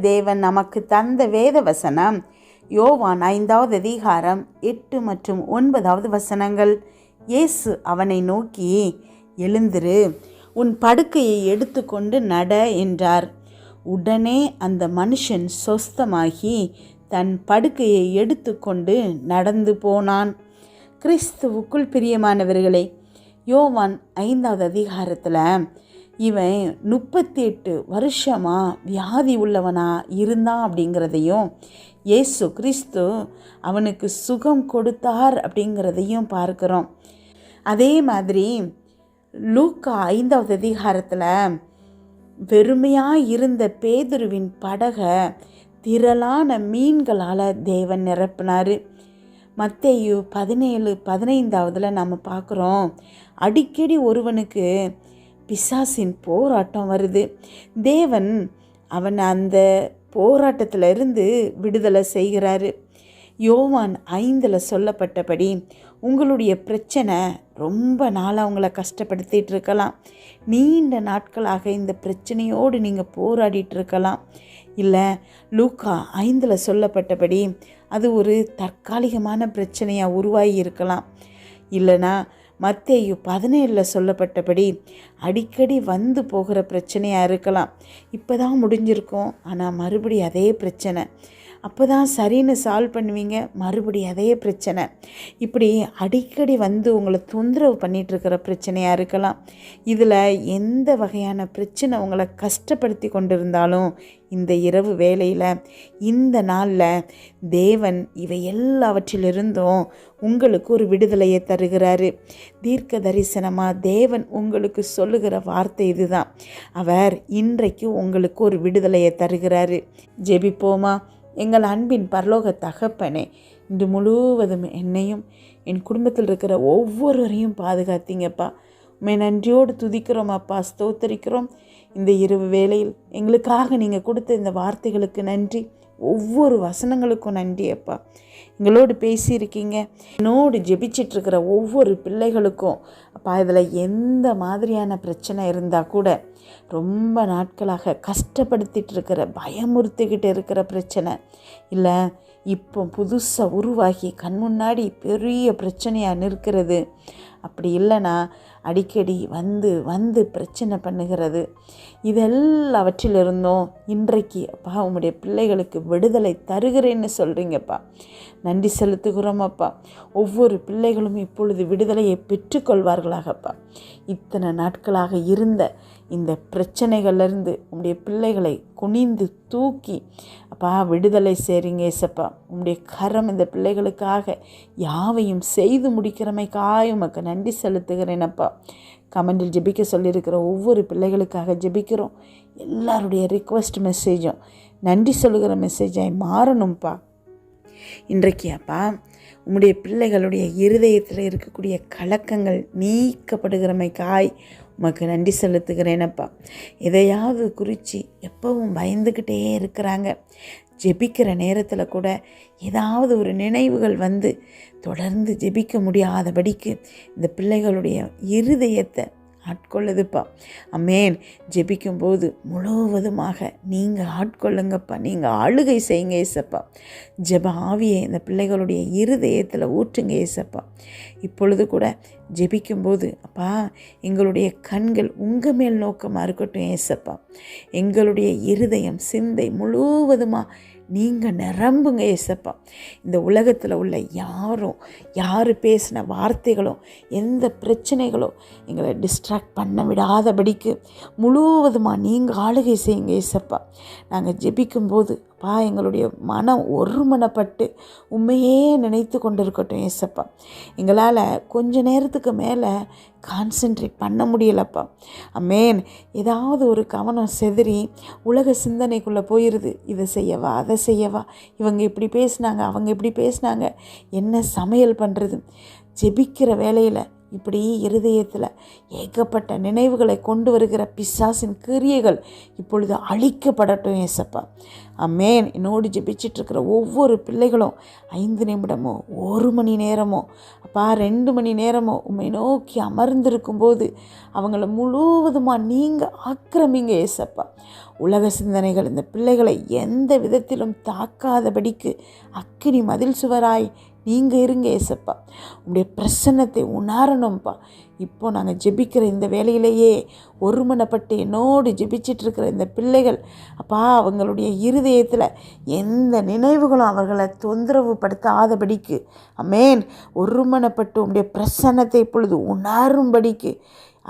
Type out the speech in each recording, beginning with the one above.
தேவன் நமக்கு தந்த வேத வசனம் யோவான் 5வது அதிகாரம் 8 மற்றும் 9வது வசனங்கள். இயேசு அவனை நோக்கி, எழுந்திரு, உன் படுக்கையை எடுத்துக்கொண்டு நட என்றார். உடனே அந்த மனுஷன் சொஸ்தமாகி தன் படுக்கையை எடுத்துக்கொண்டு நடந்து போனான். கிறிஸ்துவுக்குள் பிரியமானவர்களே, யோவான் 5வது அதிகாரத்தில் இவன் 38 வருஷமாக வியாதி உள்ளவனா இருந்தான் அப்படிங்கிறதையும் இயேசு கிறிஸ்து அவனுக்கு சுகம் கொடுத்தார் அப்படிங்கிறதையும் பார்க்குறோம். அதே மாதிரி லூக்கா 5வது அதிகாரத்தில் வெறுமையாக இருந்த பேதுருவின் படகை திரளான மீன்களால் தேவன் நிரப்பினார். மத்தேயு 17:15 நம்ம பார்க்குறோம், அடிக்கடி ஒருவனுக்கு பிசாசின் போராட்டம் வருது. தேவன் அவனை அந்த போராட்டத்திலிருந்து விடுதலை செய்கிறாரு. யோவான் 5 சொல்லப்பட்டபடி உங்களுடைய பிரச்சனை ரொம்ப நாளாக அவங்கள கஷ்டப்படுத்திகிட்டு இருக்கலாம். நீண்ட நாட்களாக இந்த பிரச்சனையோடு நீங்கள் போராடிட்டு இருக்கலாம். இல்லை, லூக்கா 5 சொல்லப்பட்டபடி அது ஒரு தற்காலிகமான பிரச்சனையாக உருவாகி இருக்கலாம். இல்லைனா மத்தேயு 17 சொல்லப்பட்டபடி அடிக்கடி வந்து போகிற பிரச்சனையாக இருக்கலாம். இப்போ தான் முடிஞ்சிருக்கும், ஆனால் மறுபடியும் அதே பிரச்சனை. அப்போ தான் சரின்னு சால்வ் பண்ணுவீங்க, மறுபடியும் அதே பிரச்சனை. இப்படி அடிக்கடி வந்து உங்களை தொந்தரவு பண்ணிகிட்ருக்கிற பிரச்சனையாக இருக்கலாம். இதில் எந்த வகையான பிரச்சனை உங்களை கஷ்டப்படுத்தி கொண்டிருந்தாலும் இந்த இரவு வேளையில், இந்த நாளில் தேவன் இவை எல்லாவற்றிலிருந்தும் உங்களுக்கு ஒரு விடுதலையை தருகிறாரு. தீர்க்க தரிசனமாக தேவன் உங்களுக்கு சொல்லுகிற வார்த்தை இதுதான். அவர் இன்றைக்கு உங்களுக்கு ஒரு விடுதலையை தருகிறாரு. ஜெபிப்போமா? எங்கள் அன்பின் பரலோக தகப்பனே, இன்று முழுவதும் என்னையும் என் குடும்பத்தில் இருக்கிற ஒவ்வொருவரையும் பாதுகாத்தீங்கப்பா. உண்மை நன்றியோடு துதிக்கிறோம் அப்பா, ஸ்தோத்தரிக்கிறோம். இந்த இரவு வேளையில் எங்களுக்காக நீங்கள் கொடுத்த இந்த வார்த்தைகளுக்கு நன்றி, ஒவ்வொரு வசனங்களுக்கும் நன்றி அப்பா. எங்களோடு பேசியிருக்கீங்க. என்னோடு ஜெபிச்சிட்ருக்கிற ஒவ்வொரு பிள்ளைகளுக்கும் அப்பா, இதில் எந்த மாதிரியான பிரச்சனை இருந்தால் கூட, ரொம்ப நாட்களாக கஷ்டப்படுத்திகிட்டு இருக்கிற, பயமுறுத்திக்கிட்டு இருக்கிற பிரச்சனை இல்லை, இப்போ புதுசாக உருவாகி கண் முன்னாடி பெரிய பிரச்சனையாக நிற்கிறது, அப்படி இல்லைன்னா அடிக்கடி வந்து வந்து பிரச்சனை பண்ணுகிறது, இதெல்லாவற்றிலிருந்தும் இன்றைக்கு அப்பா உம்முடைய பிள்ளைகளுக்கு விடுதலை தருகிறேன்னு சொல்கிறீங்கப்பா. நன்றி செலுத்துகிறோம் அப்பா. ஒவ்வொரு பிள்ளைகளும் இப்பொழுது விடுதலையை பெற்றுக்கொள்வார்களாகப்பா. இத்தனை நாட்களாக இருந்த இந்த பிரச்சனைகள்லேருந்து உம்முடைய பிள்ளைகளை குனிந்து தூக்கி அப்பா விடுதலை செய்கிறீங்க ஏசப்பா. உம்முடைய கரம் இந்த பிள்ளைகளுக்காக யாவையும் செய்து முடிக்கிறமைக்காக உமக்கு நன்றி செலுத்துகிறேனப்பா. கமெண்டில் ஜெபிக்க சொல்லியிருக்கிற ஒவ்வொரு பிள்ளைகளுக்காக ஜெபிக்கிறோம். எல்லாருடைய ரிக்வெஸ்ட் மெசேஜும் நன்றி சொல்லுகிற மெசேஜாய் மாறணும்ப்பா. இன்றைக்கு அப்பா உம்முடைய பிள்ளைகளுடைய இருதயத்தில் இருக்கக்கூடிய கலக்கங்கள் நீக்கப்படுகிறமைக்காய் உமக்கு நன்றி செலுத்துகிறேனப்பா. எதையாவது குறித்து எப்பவும் பயந்துக்கிட்டே இருக்கிறாங்க. ஜெபிக்கிற நேரத்தில் கூட ஏதாவது ஒரு நினைவுகள் வந்து தொடர்ந்து ஜெபிக்க முடியாதபடிக்கு இந்த பிள்ளைகளுடைய இருதயத்தை ஆட்கொள்ளுதுப்பா. அமேன். ஜெபிக்கும்போது முழுவதுமாக நீங்கள் ஆட்கொள்ளுங்கப்பா. நீங்கள் ஆளுகை செய்யுங்க ஏசப்பா. ஜெப ஆவியை இந்த பிள்ளைகளுடைய இருதயத்தில் ஊற்றுங்க ஏசப்பா. இப்பொழுது கூட ஜெபிக்கும்போது அப்பா எங்களுடைய கண்கள் உங்கள் மேல் நோக்கமாக இருக்கட்டும் ஏசப்பா. எங்களுடைய இருதயம் சிந்தை முழுவதுமாக நீங்கள் நிரம்புங்க ஏசப்பா. இந்த உலகத்தில் உள்ள யார் பேசின வார்த்தைகளும் எந்த பிரச்சனைகளும் எங்களை டிஸ்ட்ராக்ட் பண்ண விடாதபடிக்கு முழுவதுமாக நீங்கள் ஆளுகை செய்யுங்க ஏசப்பா. நாங்கள் ஜெபிக்கும்போது அப்பா எங்களுடைய மனம் ஒருமனப்பட்டு உண்மையே நினைத்து கொண்டு இருக்கட்டும் ஏசப்பா. எங்களால் கொஞ்ச நேரத்துக்கு மேலே கான்சென்ட்ரேட் பண்ண முடியலப்பா. அமேன். ஏதாவது ஒரு கவனம் செதறி உலக சிந்தனைக்குள்ளே போயிடுது. இதை செய்யவா அதை செய்யவா, இவங்க இப்படி பேசினாங்க அவங்க இப்படி பேசினாங்க, என்ன சமையல் பண்ணுறது. ஜெபிக்கிற வேலையில் இப்படி இருதயத்தில் ஏகப்பட்ட நினைவுகளை கொண்டு வருகிற பிசாசின் கிரியைகள் இப்பொழுது அழிக்கப்படட்டும் ஏசப்பா. ஆமென். என்னோடு ஜெபிச்சிட்ருக்கிற ஒவ்வொரு பிள்ளைகளும் 5 நிமிடமோ 1 மணி நேரமோ அப்பா 2 மணி நேரமோ உம்மை நோக்கி அமர்ந்திருக்கும்போது அவங்கள முழுவதுமாக நீங்கள் ஆக்கிரமிங்க ஏசப்பா. உலக சிந்தனைகள் இந்த பிள்ளைகளை எந்த விதத்திலும் தாக்காதபடிக்கு அக்கினி மதில் சுவராய் நீங்கள் இருங்க ஏசப்பா. உங்களுடைய பிரசன்னத்தை உணரணும்ப்பா. இப்போ நாங்கள் ஜெபிக்கிற இந்த வேலையிலேயே ஒருமனப்பட்டு என்னோடு ஜெபிச்சிட்ருக்கிற இந்த பிள்ளைகள் அப்பா அவங்களுடைய இருதயத்தில் எந்த நினைவுகளும் அவர்களை தொந்தரவு படுத்தாதபடிக்கு ஆமென் ஒருமனப்பட்டு உங்களுடைய பிரசன்னத்தை இப்பொழுது உணரும்படிக்கு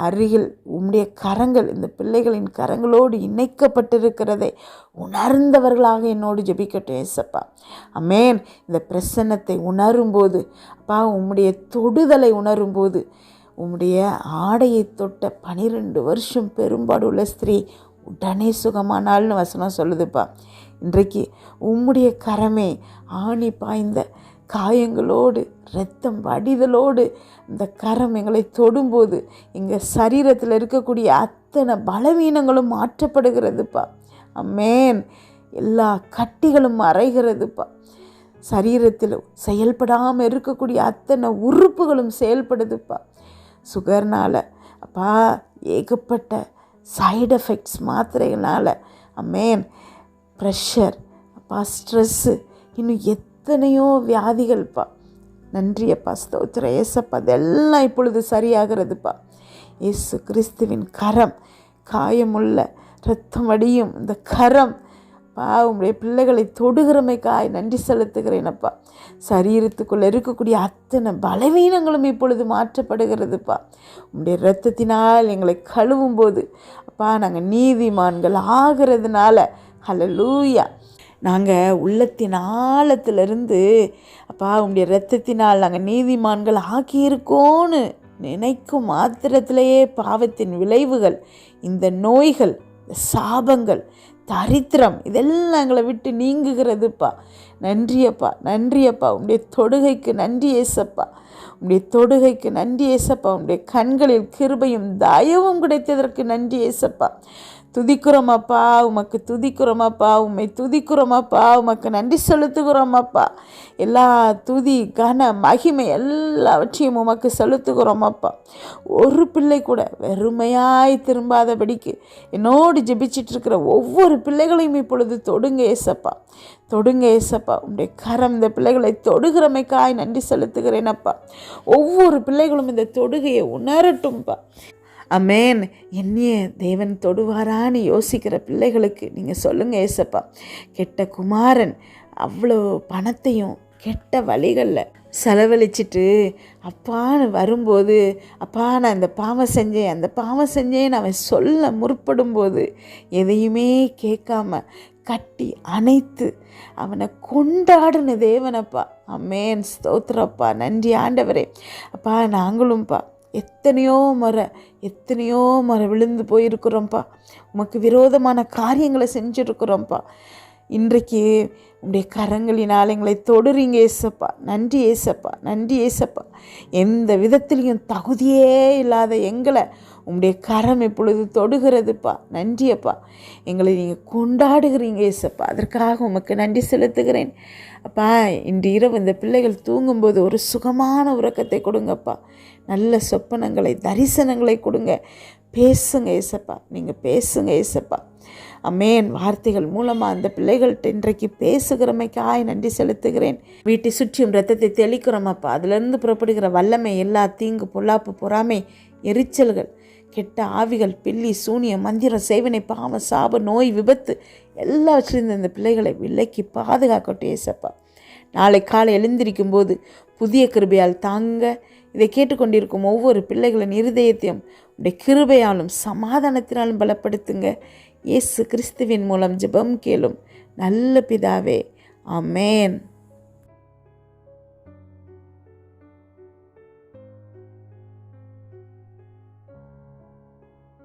அருகில் உம்முடைய கரங்கள் இந்த பிள்ளைகளின் கரங்களோடு இணைக்கப்பட்டிருக்கிறதை உணர்ந்தவர்களாக என்னோடு ஜெபிக்கட்டும் ஏசப்பா. ஆமென். இந்த பிரசன்னத்தை உணரும்போது அப்பா உம்முடைய தொடுதலை உணரும்போது உம்முடைய ஆடையை தொட்ட 12 வருஷம் பெரும்பாடு உள்ள ஸ்திரீ உடனே சுகமானால்னு வசனம் சொல்லுதுப்பா. இன்றைக்கு உம்முடைய கரமே ஆணி பாய்ந்த காயங்களோடு இரத்தம் வடிதலோடு இந்த கரம் எங்களை தொடும்போது எங்கள் சரீரத்தில் இருக்கக்கூடிய அத்தனை பலவீனங்களும் மாற்றப்படுகிறதுப்பா. ஆமென். எல்லா கட்டிகளும் மறைகிறதுப்பா. சரீரத்தில் செயல்படாமல் இருக்கக்கூடிய அத்தனை உறுப்புகளும் செயல்படுதுப்பா. சுகர்னால் அப்பா ஏகப்பட்ட சைடு எஃபெக்ட்ஸ் மாத்திரைகளால் ஆமென் ப்ரெஷர் அப்பா ஸ்ட்ரெஸ்ஸு இன்னும் எத்தனையோ வியாதிகள்ப்பா. நன்றி அப்பா, ஸ்தோத்திரம் ஏசப்பா. அதெல்லாம் இப்பொழுது சரியாகிறதுப்பா. இயேசு கிறிஸ்துவின் கரம் காயமுள்ள இரத்தம் வடியும் இந்த கரம் அப்பா உங்களுடைய பிள்ளைகளை தொடுகிறமைக்காய் நன்றி செலுத்துகிறேனப்பா. சரீரத்துக்குள்ளே இருக்கக்கூடிய அத்தனை பலவீனங்களும் இப்பொழுது மாற்றப்படுகிறதுப்பா. உங்களுடைய இரத்தத்தினால் எங்களை கழுவும் போது அப்பா நாங்கள் நீதிமான்கள் ஆகிறதுனால ஹல்லேலூயா நாங்கள் உள்ளத்தின் ஆழத்திலிருந்து அப்பா உங்களுடைய இரத்தத்தினால் நாங்கள் நீதிமான்கள் ஆக்கியிருக்கோன்னு நினைக்கும் மாத்திரத்திலேயே பாவத்தின் விளைவுகள் இந்த நோய்கள் இந்த சாபங்கள் தரித்திரம் இதெல்லாம் எங்களை விட்டு நீங்குகிறதுப்பா. நன்றியப்பா நன்றியப்பா. உங்களுடைய தொடுகைக்கு நன்றி ஏசப்பா. உங்களுடைய தொடுகைக்கு நன்றி ஏசப்பா. உங்களுடைய கண்களில் கிருபையும் தயவும் கிடைத்ததற்கு நன்றி ஏசப்பா. துதிக்கிறோமப்பா, உமக்கு துதிக்கிறோமப்பா, உம்மை துதிக்கிறோமப்பா, உமக்கு நன்றி செலுத்துகிறோமப்பா. எல்லா துதி கன மகிமை எல்லாவற்றையும் உமக்கு செலுத்துகிறோமப்பா. ஒரு பிள்ளை கூட வெறுமையாய் திரும்பாதபடிக்கு என்னோடு ஜெபிச்சிட்ருக்கிற ஒவ்வொரு பிள்ளைகளையும் இப்பொழுது தொடுங்க ஏசப்பா. தொடுங்க ஏசப்பா. உங்களுடைய கரம் இந்த பிள்ளைகளை தொடுகிறமைக்காய் நன்றி செலுத்துகிறேனப்பா. ஒவ்வொரு பிள்ளைகளும் இந்த தொடுகையை உணரட்டும்ப்பா. ஆமென். என்னைய தேவன் தொடுவாரான்னு யோசிக்கிற பிள்ளைகளுக்கு நீங்கள் சொல்லுங்கள் ஏசப்பா. கெட்ட குமாரன் அவ்வளோ பணத்தையும் கெட்ட வழிகளில் செலவழிச்சிட்டு அப்பான்னு வரும்போது அப்பா நான் இந்த பாவம் செஞ்சேன் அந்த பாவம் செஞ்சேன்னு அவன் சொல்ல முற்படும்போது எதையுமே கேட்காம கட்டி அணைத்து அவனை கொண்டாடின தேவனப்பா. ஆமென். ஸ்தோத்திரப்பா. நன்றி ஆண்டவரே. அப்பா நாங்களும்ப்பா எத்தனையோ முறை விழுந்து போயிருக்கிறோம்ப்பா. உமக்கு விரோதமான காரியங்களை செஞ்சுருக்கிறோம்ப்பா. இன்றைக்கு உங்களுடைய கரங்களினால் எங்களை தொடுறீங்க ஏசப்பா. நன்றி ஏசப்பா. நன்றி ஏசப்பா. எந்த விதத்திலையும் தகுதியே இல்லாத எங்களை உங்களுடைய கரம் இப்பொழுது தொடுகிறதுப்பா. நன்றியப்பா. எங்களை நீங்கள் கொண்டாடுகிறீங்க ஏசப்பா. அதற்காக உமக்கு நன்றி செலுத்துகிறேன் அப்பா. இன்று இரவு இந்த பிள்ளைகள் தூங்கும்போது ஒரு சுகமான உறக்கத்தை கொடுங்கப்பா. நல்ல சொப்பனங்களை தரிசனங்களை கொடுங்க. பேசுங்க ஏசப்பா. நீங்கள் பேசுங்க ஏசப்பா. ஆமென். வார்த்தைகள் மூலமாக அந்த பிள்ளைகள்கிட்ட இன்றைக்கு பேசுகிறமைக்காய் நன்றி செலுத்துகிறேன். வீட்டை சுற்றியும் இரத்தத்தை தெளிக்கிறோமப்பா. அதிலிருந்து புறப்படுகிற வல்லமை எல்லா தீங்கு பொல்லாப்பு பொறாமை எரிச்சல்கள் கெட்ட ஆவிகள் பில்லி சூனியம் மந்திரம் சேவனை பாவம் சாப நோய் விபத்து எல்லாவற்றிலிருந்து இந்த பிள்ளைகளை விலக்கி பாதுகாக்கட்டும் ஏசப்பா. நாளை காலை எழுந்திருக்கும் போது புதிய கிருபையால் தாங்க இதை கேட்டுக்கொண்டிருக்கும் ஒவ்வொரு பிள்ளைகளின் இருதயத்தையும் உடைய கிருபையாலும் சமாதானத்தினாலும் பலப்படுத்துங்க. இயேசு கிறிஸ்துவின் மூலம் ஜெபம் கேளும் நல்ல பிதாவே. ஆமென்.